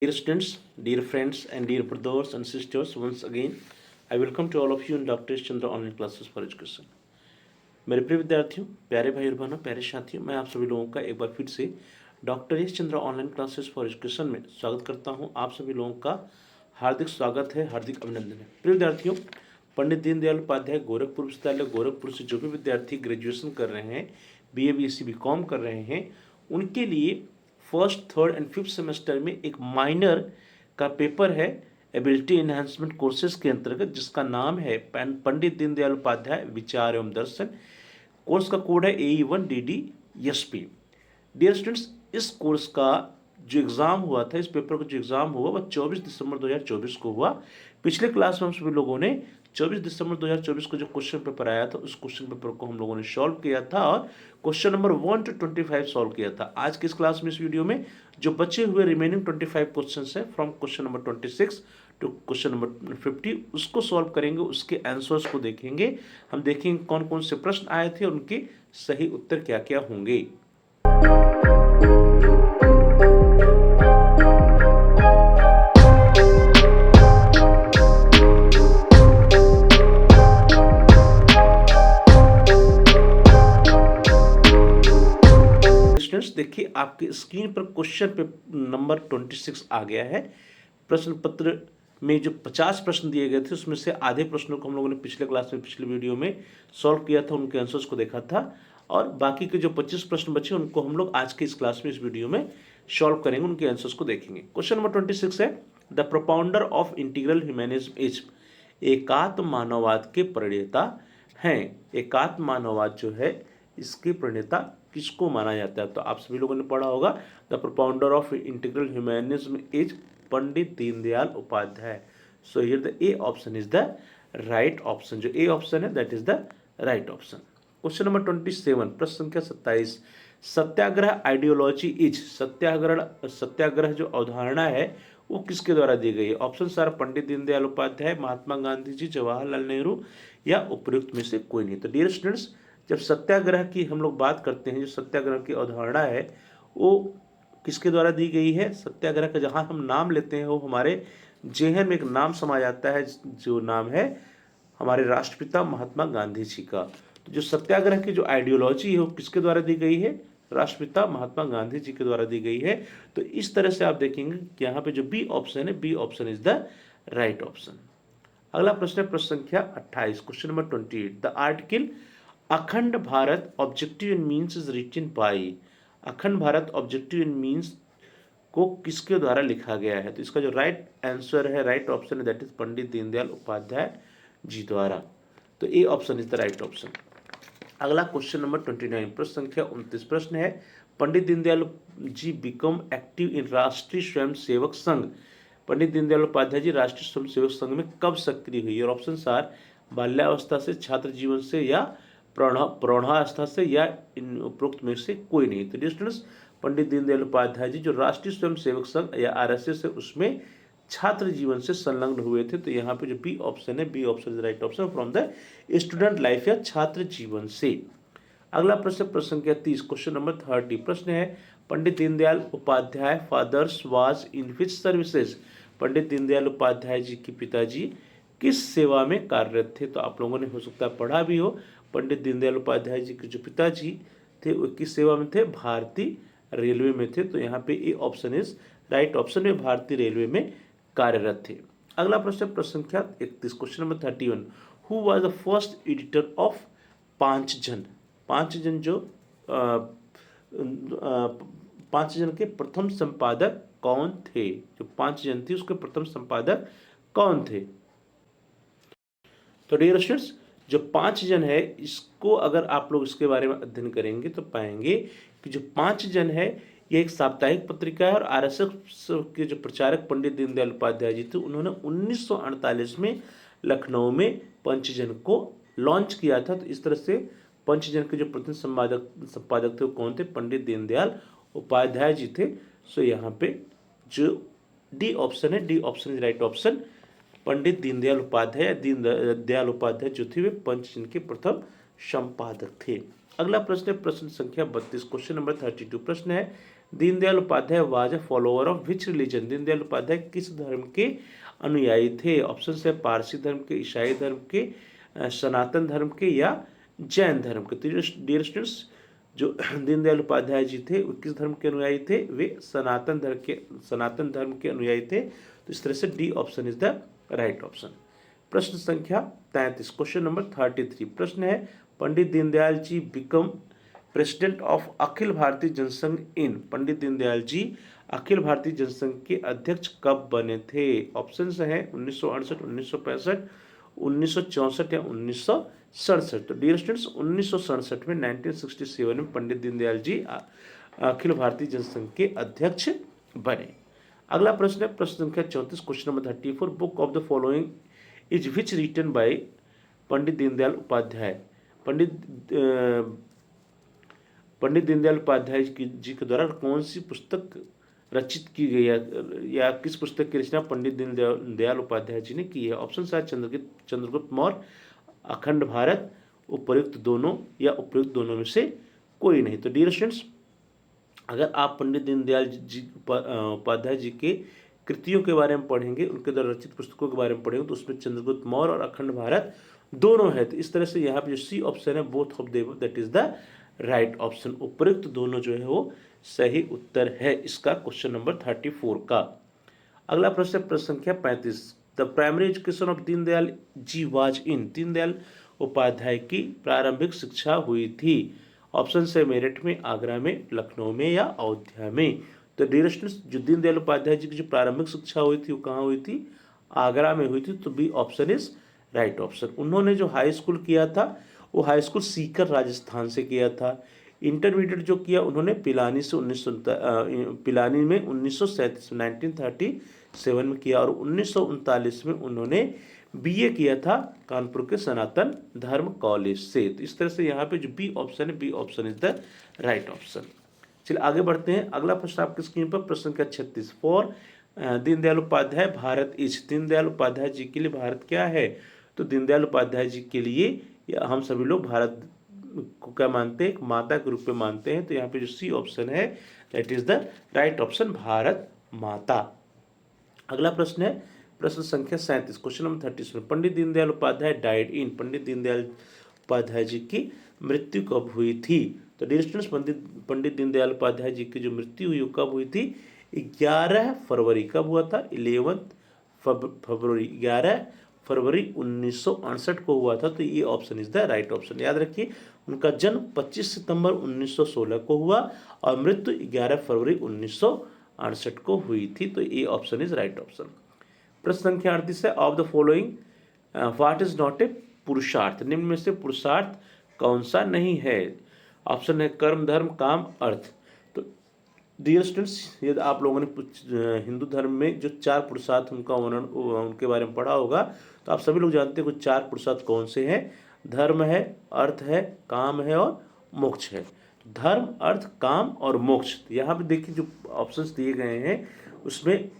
Dear students, dear friends, and dear brothers and sisters, once again, I welcome to all of you in Dr. Chandra online classes for education. मेरे प्रिय विद्यार्थियों, प्यारे भाई और बहनों, प्यारे साथियों, मैं आप सभी लोगों का एक बार फिर से doctor S Chandra online classes for education में स्वागत करता हूं। आप सभी लोगों का हार्दिक स्वागत है, हार्दिक अभिनंदन है। प्रिय विद्यार्थियों, पंडित दीनदयाल उपाध्याय गोरखपुर विश्वविद्यालय गोरखपुर से जो भी विद्यार्थी ग्रेजुएशन कर रहे हैं, BA BSc BCom कर रहे हैं, उनके लिए first, third and fifth semester में एक माइनर का पेपर है एबिलिटी एनहांसमेंट कोर्सेज के अंतर्गत, जिसका नाम है पंडित दीनदयाल उपाध्याय विचार एवं दर्शन। कोर्स का कोड है AE1DDSP। डियर स्टूडेंट्स, इस कोर्स का जो एग्ज़ाम हुआ था, इस पेपर का जो एग्ज़ाम हुआ वह 24 दिसंबर 2024 को हुआ। पिछले क्लास में हम सभी लोगों ने 24 दिसंबर 2024 को जो क्वेश्चन पेपर आया था, उस क्वेश्चन पेपर को हम लोगों ने सॉल्व किया था और क्वेश्चन नंबर 1 to 25 सॉल्व किया था। आज की इस क्लास में, इस वीडियो में, जो बचे हुए रिमेनिंग 25 क्वेश्चन हैं from question number 26 to question number 50, उसको सॉल्व करेंगे, उसके आंसर्स को देखेंगे। हम देखेंगे कौन कौन से प्रश्न आए थे और उनके सही उत्तर क्या क्या होंगे। देखिए, आपके स्क्रीन पर क्वेश्चन पे नंबर 26 आ गया है। प्रश्न पत्र में जो 50 प्रश्न दिए गए थे, उसमें से आधे प्रश्नों को हम लोगों ने पिछले क्लास में, पिछले वीडियो में सॉल्व किया था, उनके आंसर्स को देखा था, और बाकी के जो 25 प्रश्न बचे उनको हम लोग आज के इस क्लास में, इस वीडियो में सॉल्व करेंगे, उनके आंसर्स को देखेंगे। क्वेश्चन नंबर 26 है, the propounder of integral humanism is, एकात्म मानववाद के प्रणेता हैं। एकात्म मानववाद जो है, इसके प्रणेता किसको माना जाता है? तो आप सभी लोगों ने पढ़ा होगा, the propounder of integral humanism is Pandit Deendayal Upadhyay. So here the A option is the right option. जो ए ऑप्शन है, that is the right option. Question number 27, प्रश्न संख्या 27, सत्याग्रह आइडियोलॉजी इज, सत्याग्रह जो अवधारणा है वो किसके द्वारा दी गई है? ऑप्शन आर पंडित दीनदयाल उपाध्याय, महात्मा गांधी जी, जवाहरलाल नेहरू, या उपयुक्त में से कोई नहीं। तो डियर स्टूडेंट्स, जब सत्याग्रह की हम लोग बात करते हैं, जो सत्याग्रह की अवधारणा है वो किसके द्वारा दी गई है? सत्याग्रह का जहाँ हम नाम लेते हैं, वो हमारे जेहन में एक नाम समा जाता है, जो नाम है हमारे राष्ट्रपिता महात्मा गांधी जी का। तो जो सत्याग्रह की जो आइडियोलॉजी है वो किसके द्वारा दी गई है? राष्ट्रपिता महात्मा गांधी जी के द्वारा दी गई है। तो इस तरह से आप देखेंगे कि यहाँ पे जो बी ऑप्शन है, B option is the right option. अगला प्रश्न है प्रश्न संख्या 28, question number 28, the article Akhand Bharat objective in means is written by, Akhand Bharat objective in means को किसके द्वारा लिखा गया है? तो इसका जो राइट आंसर है, राइट ऑप्शन है, दैट इज पंडित दीनदयाल उपाध्याय जी द्वारा। तो ए option is the right option. अगला क्वेश्चन नंबर 29, प्रश्न संख्या 29, प्रश्न है, Pandit Deendayal ji become active in राष्ट्रीय स्वयं सेवक संघ, पंडित दीनदयाल उपाध्याय जी राष्ट्रीय स्वयं सेवक संघ में कब सक्रिय हुई? और ऑप्शन आर बाल्यावस्था से, छात्र जीवन से, या प्रौढ़ावस्था से, या इन उपरोक्त में से कोई नहीं। तो डियर स्टूडेंट्स, पंडित दीनदयाल उपाध्याय जी जो राष्ट्रीय स्वयं सेवक संघ या RSS है, उसमें छात्र जीवन से संलग्न हुए थे। तो यहाँ पे जो बी ऑप्शन है, B option is right option, from the student life या छात्र जीवन से। अगला प्रश्न प्रश्न संख्या 30, क्वेश्चन नंबर 30, प्रश्न है, Pandit Deendayal Upadhyay father's was in which services, Pandit Deendayal Upadhyay ji के पिताजी किस सेवा में कार्यरत थे? तो आप लोगों ने हो सकता है पढ़ा भी हो, पंडित दीनदयाल उपाध्याय जी के जो पिताजी थे वो किस सेवा में थे? भारतीय रेलवे में थे। तो यहाँ पे A option is right option में भारतीय रेलवे में कार्यरत थे। अगला प्रश्न प्रश्न संख्या 31, question number 31, who was the first editor of Panchjan, Panchjan जो पांचजन के प्रथम संपादक कौन थे? जो पांचजन थी उसके प्रथम संपादक कौन थे? तो डियर स्टूडेंट्स, जो पांचजन है, इसको अगर आप लोग इसके बारे में अध्ययन करेंगे तो पाएंगे कि जो पांचजन है यह एक साप्ताहिक पत्रिका है, और RSS के जो प्रचारक पंडित दीनदयाल उपाध्याय जी थे, उन्होंने 1948 में लखनऊ में पंचजन को लॉन्च किया था। तो इस तरह से पंचजन के जो प्रथम संपादक थे वो कौन थे? पंडित दीनदयाल उपाध्याय जी थे। सो यहाँ पे जो डी ऑप्शन है, D option is right option, Pandit Deendayal Upadhyay, Deendayal Upadhyay जो थे वे पंचजन के प्रथम संपादक थे। अगला प्रश्न है प्रश्न संख्या 32, क्वेश्चन नंबर 32, प्रश्न है, Deendayal Upadhyay was a follower of which religion, Deendayal Upadhyay किस धर्म के अनुयायी थे? ऑप्शन है पारसी धर्म के, ईसाई धर्म के, सनातन धर्म के या जैन धर्म के। तो डियर स्टूडेंट्स, जो दीनदयाल उपाध्याय जी थे वो किस धर्म के अनुयायी थे? वे सनातन धर्म के अनुयायी थे। तो इस तरह से D option is the right option. प्रश्न संख्या 33, क्वेश्चन नंबर 33। प्रश्न है Pandit Deendayal ji become president of Akhil Bharatiya Jansangh इन, पंडित दीनदयाल जी अखिल भारतीय जनसंघ के अध्यक्ष कब बने थे? ऑप्शन है 1968, 1965, 1964 या 1967। तो डियर स्टूडेंट्स 1967 में 1967 में पंडित दीनदयाल जी अखिल भारतीय जनसंघ के अध्यक्ष बने। अगला प्रश्न है प्रश्न संख्या 34, question number 34। Book of the following is which written by Pandit Deendayal Upadhyay, Pandit Deendayal Upadhyay ji के द्वारा कौन सी पुस्तक रचित की गई है या किस पुस्तक की रचना पंडित दीनदयाल उपाध्याय जी ने की है? ऑप्शन है चंद्रगुप्त मौर्य, अखंड भारत, उपर्युक्त दोनों या उपयुक्त दोनों में से कोई नहीं। तो डियर स्टूडेंट्स, अगर आप पंडित दीनदयाल जी उपाध्याय जी के कृतियों के बारे में पढ़ेंगे, उनके द्वारा रचित पुस्तकों के बारे में पढ़ेंगे, तो उसमें चंद्रगुप्त मौर्य और अखंड भारत दोनों है। तो इस तरह से यहाँ पे जो सी ऑप्शन है both of them that is the right option, उपयुक्त दोनों जो है वो सही उत्तर है इसका क्वेश्चन नंबर 34 का। अगला प्रश्न प्रश्न संख्या 35। The primary education of Deendayal ji was in, Deendayal Upadhyay की प्रारंभिक शिक्षा हुई थी। ऑप्शन है मेरठ में, आगरा में, लखनऊ में या अयोध्या में। तो डियर स्टूडेंट्स, जो दीनदयाल उपाध्याय जी की जो प्रारंभिक शिक्षा हुई थी वो कहाँ हुई थी? आगरा में हुई थी। तो B option is right option. उन्होंने जो हाई स्कूल किया था वो हाई स्कूल सीकर राजस्थान से किया था। इंटरमीडिएट जो किया उन्होंने पिलानी से पिलानी में 1937 1937 में किया और 1939 में उन्होंने बीए किया था कानपुर के सनातन धर्म कॉलेज से। तो इस तरह से यहाँ पे जो बी ऑप्शन है, B option is the right option. चलिए आगे बढ़ते हैं। अगला प्रश्न आपकी स्क्रीन पर प्रश्न संख्या 36। फॉर दीनदयाल उपाध्याय भारत इज, दीनदयाल उपाध्याय जी के लिए भारत क्या है? तो दीनदयाल उपाध्याय जी के लिए हम सभी लोग भारत को क्या मानते हैं? एक माता के रूप में मानते हैं। तो यहाँ पे जो सी ऑप्शन है that is the right option, Bharat Mata. अगला प्रश्न है प्रश्न संख्या 37, question number 30। Pandit Deendayal Upadhyay died in, Pandit Deendayal Upadhyay ji की मृत्यु कब हुई थी? तो डियर स्टूडेंट्स, पंडित दीनदयाल उपाध्याय जी की जो मृत्यु हुई कब हुई थी? 11 फरवरी। कब हुआ था? 11 फरवरी, 11 फरवरी 1968 को हुआ था। तो ये option is the right option. याद रखिए उनका जन्म 25 सितंबर 1916 को हुआ और मृत्यु 11 फरवरी 1968 को हुई थी। तो ये ऑप्शन इज राइट ऑप्शन। प्रश्न संख्या 38 है of the following what is not a पुरुषार्थ, निम्न में से पुरुषार्थ कौन सा नहीं है? ऑप्शन है कर्म, धर्म, काम, अर्थ। तो डियर स्टूडेंट्स, यदि आप लोगों ने हिंदू धर्म में जो 4 पुरुषार्थ उनका वर्णन उनके बारे में पढ़ा होगा, तो आप सभी लोग जानते हैं कुछ 4 पुरुषार्थ कौन से हैं। धर्म है, अर्थ है, काम है और मोक्ष है। धर्म, अर्थ, काम और मोक्ष। यहाँ पे देखिए जो ऑप्शंस दिए गए हैं उसमें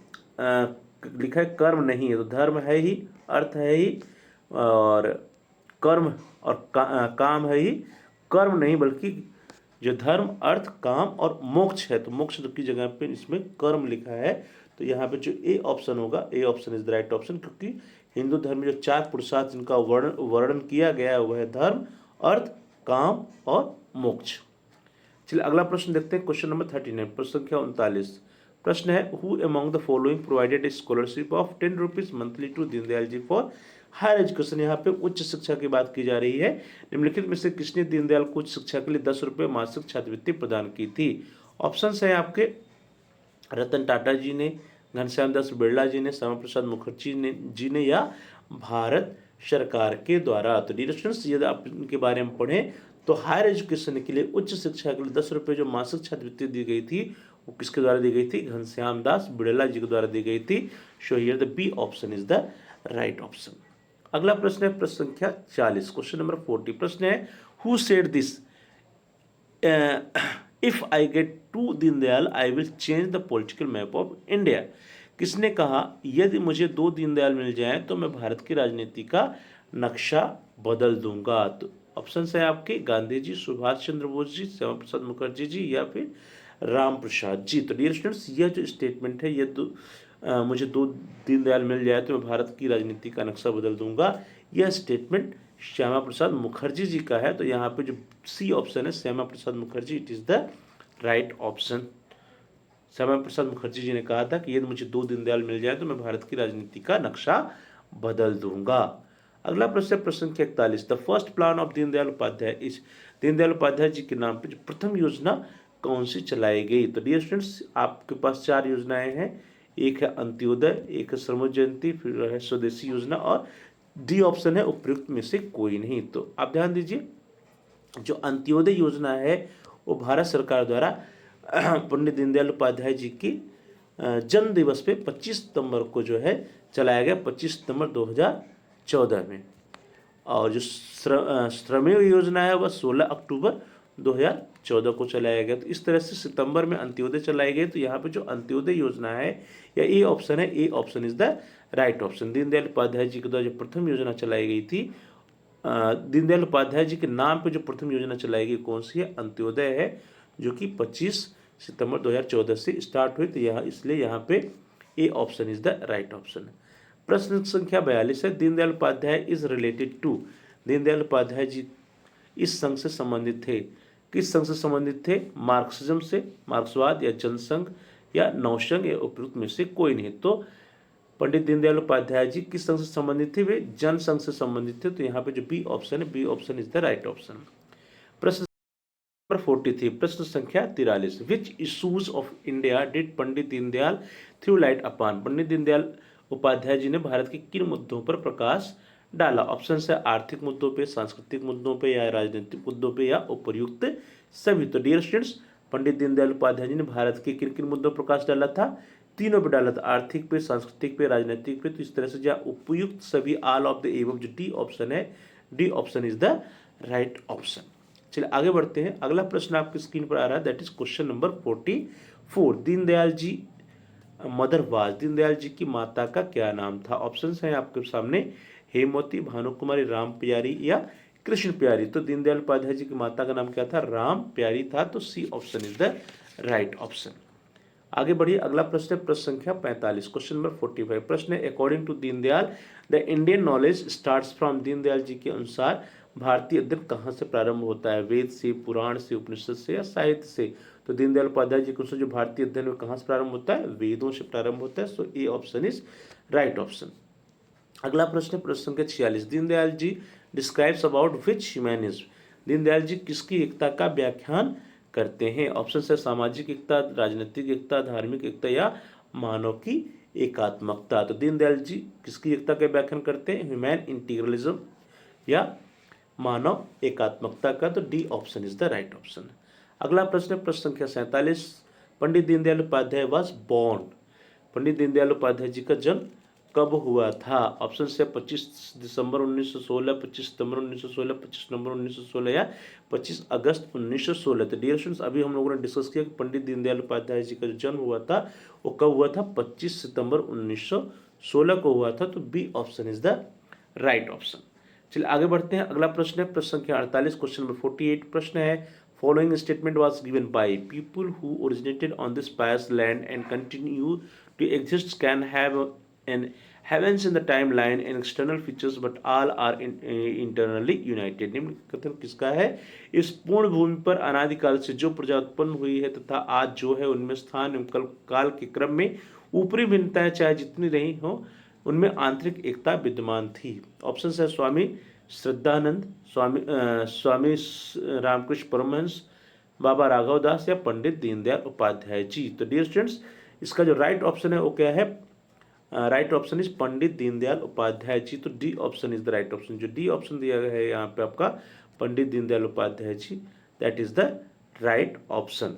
लिखा है कर्म नहीं है, तो धर्म है ही, अर्थ है ही और कर्म और काम है ही। कर्म नहीं बल्कि जो धर्म, अर्थ, काम और मोक्ष है, तो मोक्ष की जगह पे इसमें कर्म लिखा है। तो यहाँ पे जो ए ऑप्शन होगा, ए option is the right option, क्योंकि हिंदू धर्म में जो 4 पुरुषार्थ जिनका वर्णन किया गया है वह है धर्म, अर्थ, काम और मोक्ष। चलिए अगला प्रश्न देखते हैं क्वेश्चन नंबर 39, प्रश्न संख्या 39। प्रश्न है who among the following provided a scholarship of 10 rupees monthly to Deendayal ji for higher education. यहाँ पे उच्च शिक्षा की बात की जा रही है। निम्नलिखित में से किसने दीनदयाल को उच्च शिक्षा के लिए 10 रुपये मासिक छात्रवृत्ति प्रदान की थी? ऑप्शन है आपके रतन टाटा जी ने, घनश्याम दास बिरला जी ने, श्यामा प्रसाद मुखर्जी जी ने या भारत सरकार के द्वारा। तो डियर स्टूडेंट्स, यदि आप इनके बारे में पढ़ें तो हायर एजुकेशन के लिए, उच्च शिक्षा के लिए 10 रुपये जो मासिक छात्रवृत्ति दी गई थी वो किसके द्वारा दी गई थी? घनश्याम दास बिरला जी के द्वारा दी गई थी। So here the B option is the right option. अगला प्रश्न है प्रश्न संख्या 40, क्वेश्चन नंबर 40। प्रश्न है who said this if I get 2 Deendayal I will change the political map of India. किसने कहा यदि मुझे 2 दीनदयाल मिल जाएं तो मैं भारत की राजनीति का नक्शा बदल दूंगा? तो ऑप्शन है आपके गांधी जी, सुभाष चंद्र बोस जी, श्यामा प्रसाद मुखर्जी जी या फिर राम प्रसाद जी। तो डियर स्टूडेंट्स, यह जो स्टेटमेंट है, ये मुझे 2 दीनदयाल मिल जाए तो मैं भारत की राजनीति का नक्शा बदल दूंगा, यह स्टेटमेंट श्यामा प्रसाद मुखर्जी जी का है। तो यहाँ पे जो सी ऑप्शन है, Shyama Prasad Mukherjee, it is the right option. Shyama Prasad Mukherjee ji ने कहा था कि यदि मुझे 2 दीनदयाल मिल जाए तो मैं भारत की राजनीति का नक्शा बदल दूंगा। अगला प्रश्न है प्रश्न संख्या 41। The first plan of Deendayal Upadhyaya is Deendayal Upadhyay ji के नाम पे जो प्रथम योजना कौन सी चलाई गई? तो डियर स्टूडेंट्स, आपके पास 4 योजनाएं हैं। एक है अंत्योदय, एक है श्रम जयंती, फिर है स्वदेशी योजना, और डी ऑप्शन है उपयुक्त में से कोई नहीं। तो आप ध्यान दीजिए, जो अंत्योदय योजना है वो भारत सरकार द्वारा पंडित दीनदयाल उपाध्याय जी की जन्म दिवस पे 25 सितंबर को जो है चलाया गया, 25 सितंबर 2014 में। और जो श्रमेव योजना है वह 16 अक्टूबर 2014 को चलाया गया। तो इस तरह से सितंबर में अंत्योदय चलाई गई। तो यहाँ पे जो अंत्योदय योजना है या ए ऑप्शन है, A option is the right option. Deendayal Upadhyay ji के द्वारा जो प्रथम योजना चलाई गई थी, दीनदयाल उपाध्याय जी के नाम पे जो प्रथम योजना चलाई गई कौन सी है? अंत्योदय है, जो कि 25 सितंबर 2014 से स्टार्ट हुई। तो यहाँ इसलिए यहाँ पे A option is the right option. प्रश्न संख्या 42 है, Deendayal Upadhyay is related to. Deendayal Upadhyay ji इस संघ से संबंधित थे। किस संघ से संबंधित थे? मार्क्सिज्म से, मार्क्सवाद, या जनसंघ, या नवसंघ, या उपयुक्त में से कोई नहीं। तो पंडित दीनदयाल उपाध्याय जी किस संघ से संबंधित थे? वे जनसंघ से संबंधित थे। तो यहाँ पे जो बी ऑप्शन है, B option is the right option. प्रश्न नंबर 43, प्रश्न संख्या 43। Which issues of India did Pandit Deendayal throw light upon? Pandit Deendayal Upadhyay ji ने भारत के किन मुद्दों पर प्रकाश डाला? ऑप्शन है आर्थिक मुद्दों पे, सांस्कृतिक मुद्दों पे, या राजनीतिक मुद्दों पे, या उपर्युक्त सभी। तो डियर स्टूडेंट्स, पंडित दीनदयाल उपाध्याय जी ने भारत के किन किन मुद्दों पर प्रकाश डाला था? तीनों पे डाला था, आर्थिक पे, सांस्कृतिक पे, राजनीतिक पे। तो इस तरह से जहाँ उपयुक्त सभी, ऑल ऑफ द एबव, जो डी ऑप्शन है, D option is the right option. चलिए आगे बढ़ते हैं। अगला प्रश्न आपकी स्क्रीन पर आ रहा है, that is question number 44। Deendayal ji mother was, Deendayal ji की माता का क्या नाम था? ऑप्शंस हैं आपके सामने, हेमवती, भानुकुमारी, राम प्यारी, या कृष्ण प्यारी। तो दीनदयाल उपाध्याय जी की माता का नाम क्या था? राम प्यारी था। तो C option is the right option. आगे बढ़िए, अगला प्रश्न है प्रश्न संख्या 45, क्वेश्चन नंबर 45। प्रश्न है, according to Deendayal the Indian knowledge starts from. Deendayal ji के अनुसार भारतीय अध्ययन कहाँ से प्रारंभ होता है? वेद से, पुराण से, उपनिषद से, या साहित्य से? तो दीनदयाल उपाध्याय जी के अनुसार जो भारतीय अध्ययन में कहाँ से प्रारंभ होता है? वेदों से प्रारंभ होता है। So A option is right option. अगला प्रश्न है प्रश्न संख्या 46। Deendayal ji describes about which humanism. Deendayal ji किसकी एकता का व्याख्यान करते हैं? ऑप्शन है सामाजिक एकता, राजनीतिक एकता, धार्मिक एकता, या मानव की एकात्मकता। तो दीनदयाल जी किसकी एकता का व्याख्यान करते हैं? ह्यूमैन इंटीग्रलिज्म या मानव एकात्मकता का। तो D option is the right option. अगला प्रश्न है प्रश्न संख्या 47। पंडित दीनदयाल उपाध्याय वाज बोर्न। पंडित दीनदयाल उपाध्याय जी का जन्म कब हुआ था? ऑप्शन है 25 दिसंबर 1916, 25 सितंबर 1916, 25 नवंबर 1916, या 25 अगस्त 1916। तो डियर स्टूडेंट्स, अभी हम लोगों ने डिस्कस किया कि पंडित दीनदयाल उपाध्याय जी का जो जन्म हुआ था वो कब हुआ था? 25 सितंबर 1916 को हुआ था। तो B option is the right option. चलिए आगे बढ़ते हैं। अगला प्रश्न है प्रश्न संख्या 48, क्वेश्चन नंबर 48। प्रश्न है, following statement was given by people who originated on this pious land and continue to exist can have an heavens in the timeline and external features but all are internally united। निम्न कथन किसका है? इस पूर्ण भूमि पर अनादिकाल से जो प्रजा उत्पन्न हुई है तथा आज जो है उनमें स्थान एवं काल के क्रम में ऊपरी भिन्नताएं चाहे जितनी रही हो उनमें आंतरिक एकता विद्यमान थी। ऑप्शन है स्वामी श्रद्धानंद, स्वामी रामकृष्ण परमहंस, बाबा राघव दास, या पंडित दीनदयाल उपाध्याय जी। तो डियर स्टूडेंट्स, इसका जो राइट ऑप्शन है वो क्या है? Right option is Pandit Deendayal Upadhyay ji. तो D option is the right option. जो डी ऑप्शन दिया गया है यहाँ पे आपका Pandit Deendayal Upadhyay ji, that is the right option.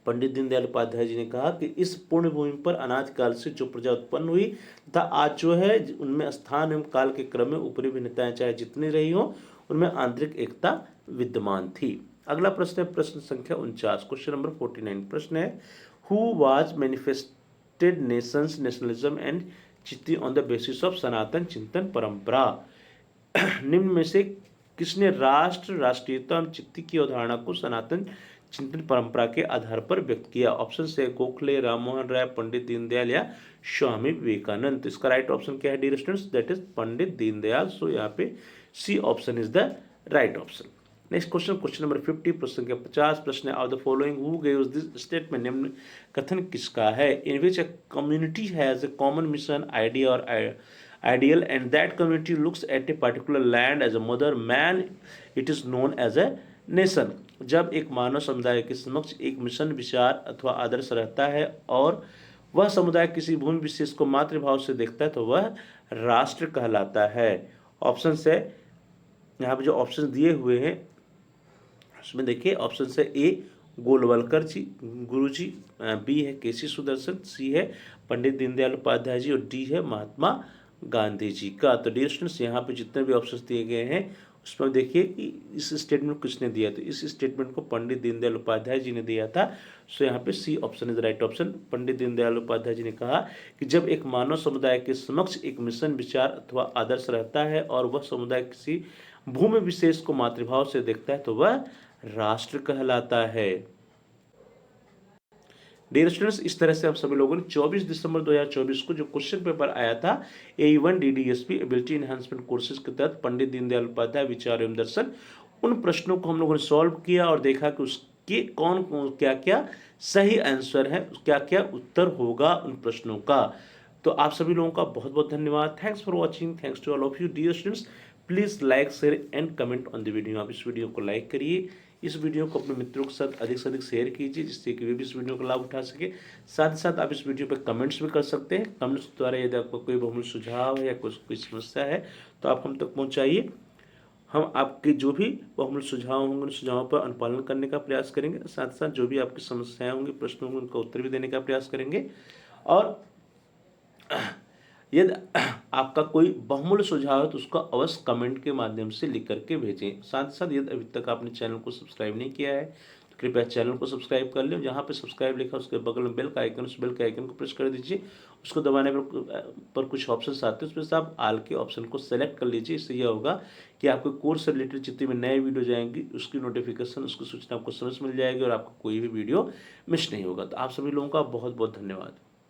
Pandit Deendayal Upadhyay ji ने कहा कि इस पूर्ण भूमि पर अनादिकाल से जो प्रजा उत्पन्न हुई तथा आज जो है उनमें स्थान एवं काल के क्रम में ऊपरी भिन्नताएं चाहे जितनी रही हो उनमें आंतरिक एकता विद्यमान थी। अगला प्रश्न है प्रश्न संख्या 49, क्वेश्चन नंबर 49। प्रश्न है, who was manifested Nations nationalism and चित्ती ऑन द बेसिस ऑफ सनातन चिंतन परंपरा। निम्न में से किसने राष्ट्र, राष्ट्रीयता एवं चित्ती की अवधारणा को सनातन चिंतन परंपरा के आधार पर व्यक्त किया। ऑप्शन से गोखले, राममोहन राय, पंडित दीनदयाल या स्वामी विवेकानंद। तो इसका राइट ऑप्शन क्या है dear students, that is Pandit Deendayal. So यहाँ पे C option is the right option. Next question, question number 50, प्रश्न के 50 प्रश्न of the following who gives this statement, निम्न कथन किसका है। In which a community has a common mission, idea और ideal and that community looks at a particular land as a mother man, it is known as a nation। जब एक मानव समुदाय के समक्ष एक मिशन, विचार अथवा आदर्श रहता है और वह समुदाय किसी भूमि विशेष को मातृभाव से देखता है तो वह राष्ट्र कहलाता है। ऑप्शन है यहाँ पे जो ऑप्शन दिए हुए हैं उसमें देखिए, ऑप्शन है ए गोलवलकर जी, गुरु जी, बी है केसी सुदर्शन, सी है पंडित दीनदयाल उपाध्याय जी और डी है महात्मा गांधी जी का। तो डियर स्टूडेंट्स यहाँ पे जितने भी ऑप्शंस दिए गए हैं उसमें देखिए कि इस स्टेटमेंट को किसने दिया, तो इस स्टेटमेंट को पंडित दीनदयाल उपाध्याय जी ने दिया था। सो यहाँ पे C option is right option. Pandit Deendayal Upadhyay ji ने कहा कि जब एक मानव समुदाय के समक्ष एक मिशन, विचार अथवा आदर्श रहता है और वह समुदाय किसी भूमि विशेष को मातृभाव से देखता है तो वह राष्ट्र कहलाता है। डियर स्टूडेंट्स, इस तरह से आप सभी लोगों ने 24 दिसंबर 2024 को जो क्वेश्चन पेपर आया था AE1 DDSP ability enhancement courses के तहत पंडित दीनदयाल उपाध्याय विचार एवं दर्शन, उन प्रश्नों को हम लोगों ने सॉल्व किया और देखा कि उसके कौन कौन क्या क्या सही आंसर है, क्या क्या उत्तर होगा उन प्रश्नों का। तो आप सभी लोगों का बहुत बहुत धन्यवाद। Thanks for watching, thanks to all of you dear students. Please like, share and comment on the video. आप इस वीडियो को लाइक करिए, इस वीडियो को अपने मित्रों के साथ अधिक से अधिक शेयर कीजिए जिससे कि वे भी इस वीडियो का लाभ उठा सके। साथ ही साथ आप इस वीडियो पर कमेंट्स भी कर सकते हैं। कमेंट्स द्वारा यदि आपको कोई बहुमूल्य सुझाव है या कोई समस्या है तो आप हम तक पहुँचाइए। हम आपके जो भी बहुमूल्य सुझाव होंगे उन सुझावों पर अनुपालन करने का प्रयास करेंगे। साथ ही साथ जो भी आपकी समस्याएं होंगी, प्रश्न होंगे, उनका उत्तर भी देने का प्रयास करेंगे। और यदि आपका कोई बहुमूल्य सुझाव है तो उसको अवश्य कमेंट के माध्यम से लिख करके भेजें। साथ ही साथ यदि अभी तक आपने चैनल को सब्सक्राइब नहीं किया है तो कृपया चैनल को सब्सक्राइब कर लें। जहाँ पे सब्सक्राइब लिखा है उसके बगल में बेल का आइकन, उस बेल के आइकन को प्रेस कर दीजिए। उसको दबाने पर कुछ ऑप्शन आते हैं, उसमें से आप आल के ऑप्शन को सेलेक्ट कर लीजिए। इससे यह होगा कि आपको कोर्स से रिलेटेड जितनी भी नए वीडियो जाएंगी उसकी नोटिफिकेशन, उसकी सूचना आपको समय मिल जाएगी और आपको कोई भी वीडियो मिस नहीं होगा। तो आप सभी लोगों का बहुत बहुत धन्यवाद।